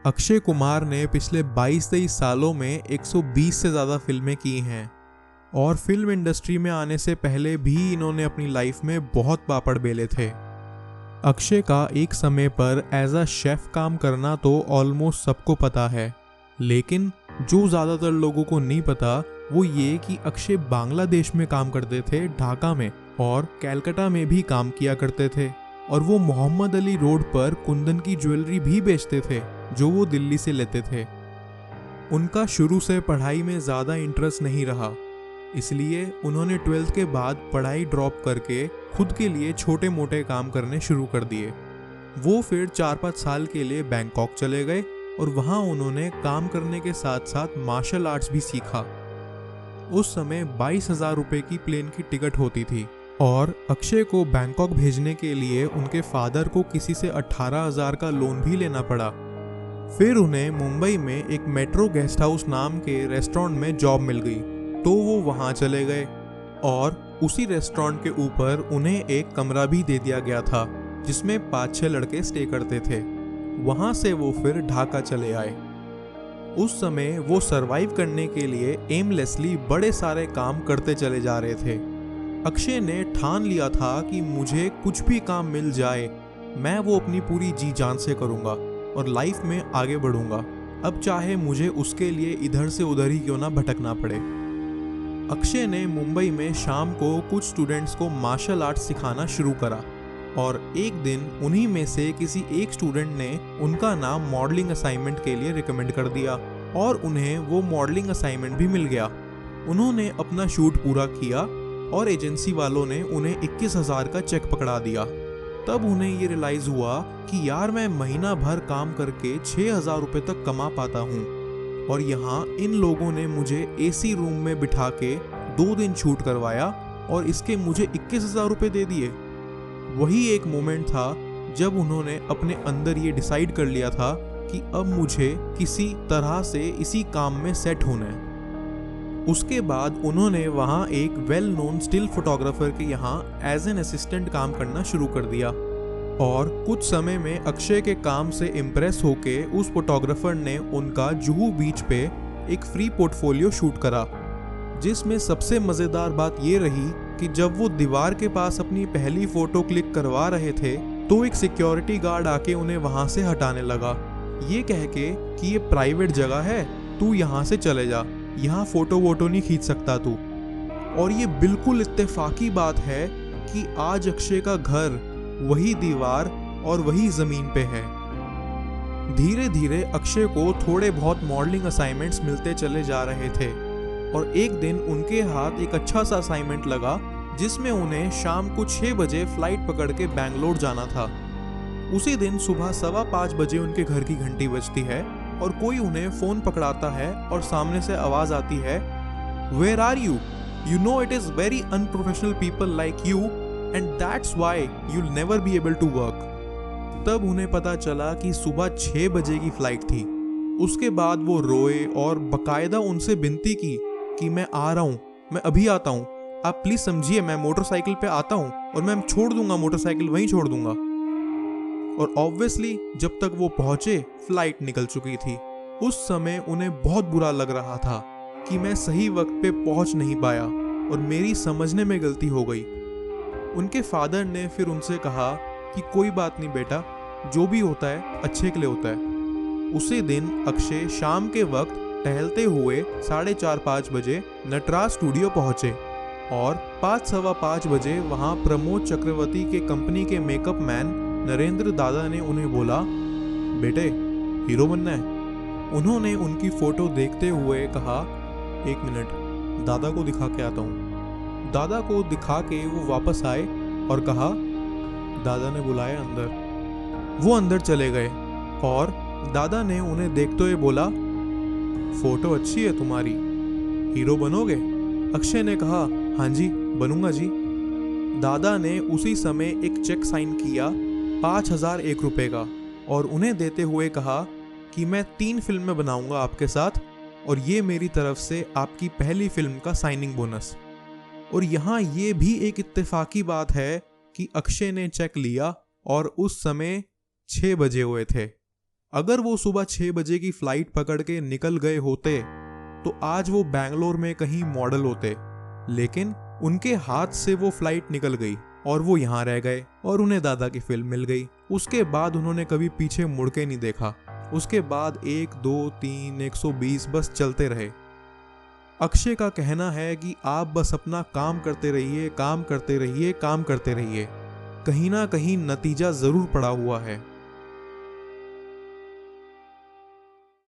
अक्षय कुमार ने पिछले 22-23 सालों में 120 से ज़्यादा फिल्में की हैं और फिल्म इंडस्ट्री में आने से पहले भी इन्होंने अपनी लाइफ में बहुत पापड़ बेले थे। अक्षय का एक समय पर एज अ शेफ काम करना तो ऑलमोस्ट सबको पता है, लेकिन जो ज़्यादातर लोगों को नहीं पता वो ये कि अक्षय बांग्लादेश में काम करते थे, ढाका में, और कलकत्ता में भी काम किया करते थे, और वो मोहम्मद अली रोड पर कुंदन की ज्वेलरी भी बेचते थे जो वो दिल्ली से लेते थे। उनका शुरू से पढ़ाई में ज़्यादा इंटरेस्ट नहीं रहा, इसलिए उन्होंने 12th के बाद पढ़ाई ड्रॉप करके खुद के लिए छोटे मोटे काम करने शुरू कर दिए। वो फिर 4-5 साल के लिए बैंकॉक चले गए और वहाँ उन्होंने काम करने के साथ साथ मार्शल आर्ट्स भी सीखा। उस समय 22,000 रुपये की प्लेन की टिकट होती थी और अक्षय को बैंकॉक भेजने के लिए उनके फादर को किसी से 18,000 का लोन भी लेना पड़ा। फिर उन्हें मुंबई में एक मेट्रो गेस्ट हाउस नाम के रेस्टोरेंट में जॉब मिल गई, तो वो वहाँ चले गए और उसी रेस्टोरेंट के ऊपर उन्हें एक कमरा भी दे दिया गया था जिसमें 5-6 लड़के स्टे करते थे। वहाँ से वो फिर ढाका चले आए। उस समय वो सरवाइव करने के लिए एमलेसली बड़े सारे काम करते चले जा रहे थे। अक्षय ने ठान लिया था कि मुझे कुछ भी काम मिल जाए, मैं वो अपनी पूरी जी जान से करूँगा और लाइफ में आगे बढ़ूंगा, अब चाहे मुझे उसके लिए इधर से उधर ही क्यों ना भटकना पड़े। अक्षय ने मुंबई में शाम को कुछ स्टूडेंट्स को मार्शल आर्ट्स सिखाना शुरू करा और एक दिन उन्हीं में से किसी एक स्टूडेंट ने उनका नाम मॉडलिंग असाइनमेंट के लिए रिकमेंड कर दिया और उन्हें वो मॉडलिंग असाइनमेंट भी मिल गया। उन्होंने अपना शूट पूरा किया और एजेंसी वालों ने उन्हें 21,000 का चेक पकड़ा दिया। तब उन्हें ये रियलाइज़ हुआ कि यार मैं महीना भर काम करके 6,000 रुपये तक कमा पाता हूँ और यहाँ इन लोगों ने मुझे एसी रूम में बिठा के 2 दिन शूट करवाया और इसके मुझे 21,000 रुपये दे दिए। वही एक मोमेंट था जब उन्होंने अपने अंदर ये डिसाइड कर लिया था कि अब मुझे किसी तरह से इसी काम में सेट होना है। उसके बाद उन्होंने वहाँ एक वेल नोन स्टिल फोटोग्राफर के यहाँ एज एन असिस्टेंट काम करना शुरू कर दिया और कुछ समय में अक्षय के काम से इम्प्रेस होके उस फोटोग्राफर ने उनका जुहू बीच पे एक फ्री पोर्टफोलियो शूट करा, जिसमें सबसे मज़ेदार बात ये रही कि जब वो दीवार के पास अपनी पहली फ़ोटो क्लिक करवा रहे थे तो एक सिक्योरिटी गार्ड आके उन्हें वहाँ से हटाने लगा, ये कह के कि ये प्राइवेट जगह है, तू यहाँ से चले जा, यहाँ फ़ोटो वोटो नहीं खींच सकता तू। और ये बिल्कुल इत्तेफाकी बात है कि आज अक्षय का घर वही दीवार और वही ज़मीन पे है। धीरे धीरे अक्षय को थोड़े बहुत मॉडलिंग असाइनमेंट्स मिलते चले जा रहे थे और एक दिन उनके हाथ एक अच्छा सा असाइनमेंट लगा जिसमें उन्हें शाम को 6 बजे फ्लाइट पकड़ के बैंगलोर जाना था। उसी दिन सुबह 5:15 बजे उनके घर की घंटी बजती है और कोई उन्हें फ़ोन पकड़ाता है और सामने से आवाज़ आती है, where are you? You know it is very unprofessional people like you and that's why you'll never be able to work. तब उन्हें पता चला कि सुबह 6 बजे की फ़्लाइट थी। उसके बाद वो रोए और बाकायदा उनसे विनती की कि मैं आ रहा हूँ, मैं अभी आता हूँ, आप प्लीज़ समझिए, मैं मोटरसाइकिल पे आता हूँ और मैं छोड़ दूंगा, मोटरसाइकिल वहीं छोड़ दूंगा। और ऑब्वियसली जब तक वो पहुंचे फ्लाइट निकल चुकी थी। उस समय उन्हें बहुत बुरा लग रहा था कि मैं सही वक्त पे पहुंच नहीं पाया और मेरी समझने में गलती हो गई। उनके फादर ने फिर उनसे कहा कि कोई बात नहीं बेटा, जो भी होता है अच्छे के लिए होता है। उसी दिन अक्षय शाम के वक्त टहलते हुए 4:30-5 बजे नटराज स्टूडियो पहुंचे और 5:15 बजे वहां प्रमोद चक्रवर्ती के कंपनी के मेकअप मैन नरेंद्र दादा ने उन्हें बोला, बेटे हीरो बनना है। उन्होंने उनकी फ़ोटो देखते हुए कहा, 1 मिनट दादा को दिखा के आता हूँ। दादा को दिखा के वो वापस आए और कहा, दादा ने बुलाया अंदर। वो अंदर चले गए और दादा ने उन्हें देखते हुए बोला, फ़ोटो अच्छी है तुम्हारी, हीरो बनोगे? अक्षय ने कहा, हाँ जी बनूंगा जी। दादा ने उसी समय एक चेक साइन किया 5,001 रुपये का और उन्हें देते हुए कहा कि मैं 3 फिल्में बनाऊंगा आपके साथ और ये मेरी तरफ से आपकी पहली फिल्म का साइनिंग बोनस। और यहाँ ये भी एक इत्तेफाकी बात है कि अक्षय ने चेक लिया और उस समय 6 बजे हुए थे। अगर वो सुबह 6 बजे की फ्लाइट पकड़ के निकल गए होते तो आज वो बैंगलोर में कहीं मॉडल होते, लेकिन उनके हाथ से वो फ्लाइट निकल गई और वो यहाँ रह गए और उन्हें दादा की फिल्म मिल गई। उसके बाद उन्होंने कभी पीछे मुड़ के नहीं देखा। उसके बाद 1, 2, 3, 120 बस चलते रहे। अक्षय का कहना है कि आप बस अपना काम करते रहिए, काम करते रहिए, काम करते रहिए, कहीं ना कहीं नतीजा जरूर पड़ा हुआ है।